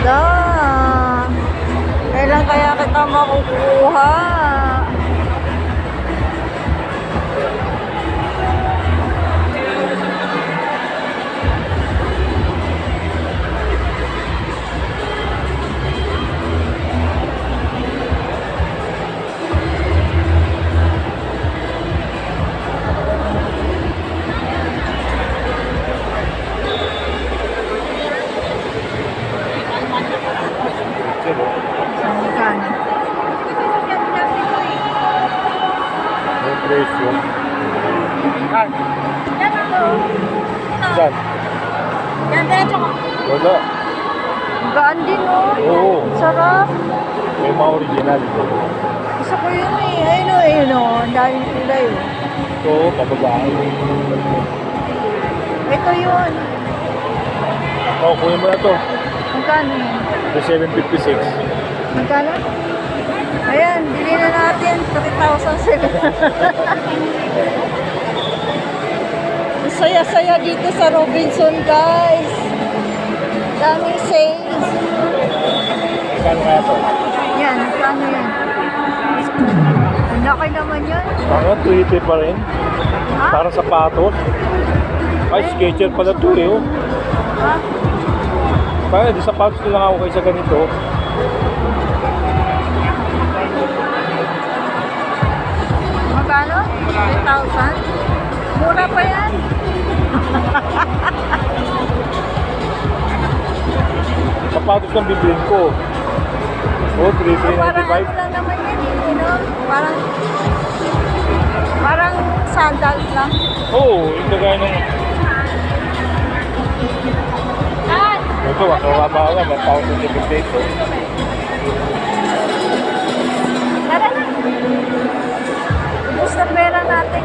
ganda. Kailan kaya kita makukuha? Saan? Yung presyo. Ah, saan? Yan, diretso ko. Wala. Gaan din, oh. Oo. Sarap. May mga original. Gusto ko yun eh. Ayun oh. Ang daming kulay. Ito, pababae. Ito yun. Oo, kunin mo na to. Magkano yun? The 756. Magkano? Ayan, bili na natin. 3,700. Ang saya-saya dito sa Robinson, guys. Daming sales. Magkano kaya to? Yan, magkano yan? Ang laki naman yan. Mga 280 pa rin. Ha? Para sapatos. Ay, Skechers pala to eh. Oh. Ha? Kaya di sapatos na lang ako kaysa ganito. Magkano? 3,000? Mura pa yan. Sapatos lang bibilin ko. Oh, Parang 3,395. ano lang naman yan, you know? Parang sandals lang. Oo, yung kagaya ng... Ito, makakaba ka, 1,058 to. Tara na. Ubus na pera natin.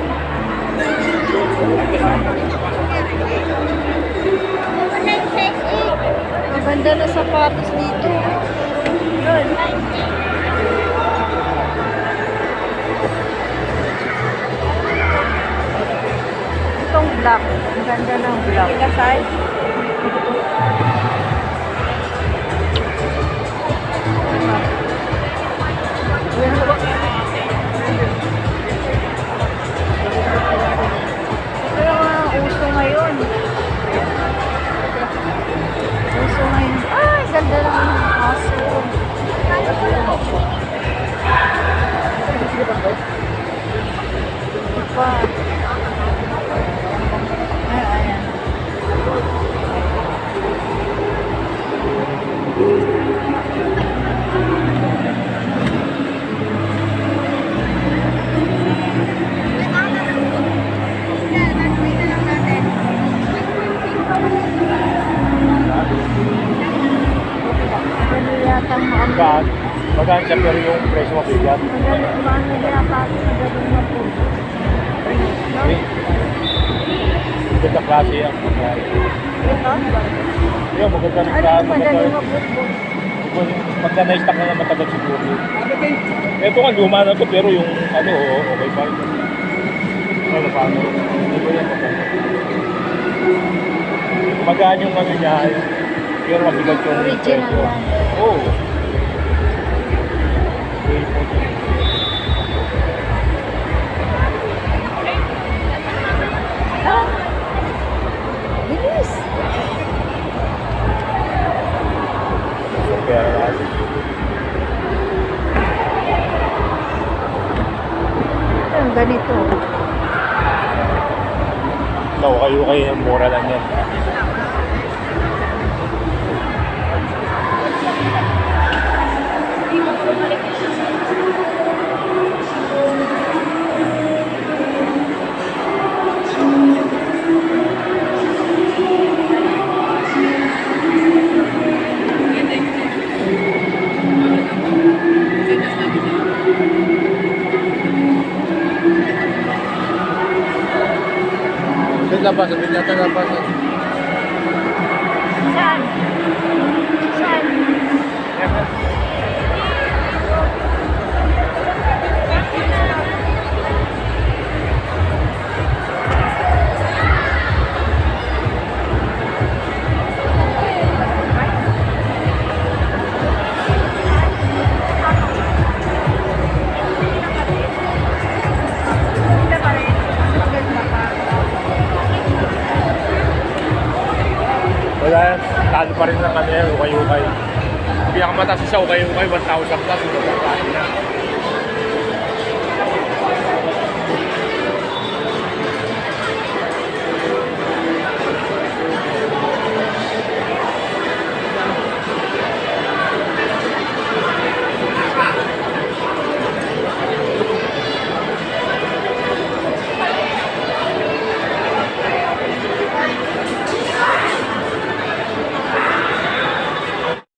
Maganda na sapatos dito. Good. Itong black. Ang ganda ng black. Kasay. Ito yung uso ngayon. Uso ngayon. Ay, ganda ng aso. Ito pa. Ay, ayan. Maganda yata ang mga Magkano siya pero yung presyo mabigat. maganda yata ang magaling na po. Okay. Maganda klase yan. Ito? Yung maganda ng Ano klase. yung madaling maputbol? Pagka na-stock na naman matagal siguro. Ito nga luma na to pero yung ano, okay pa rin. Ano pa ano? Hindi ba yan maganda? Magaan yung ano niya. Pero mabigat yung Original presyo. yan. Oo. Ah! Bilis! Kaya natin. Ito yung ganito. Ikaw, kayo yung mura lang yan. Labas, sabi niya ito labas. Saan? Saan? talo pa rin ng ano yan, ukay-ukay. Pinakamataas sa ukay-ukay, 1,000 plus, 1,000 na.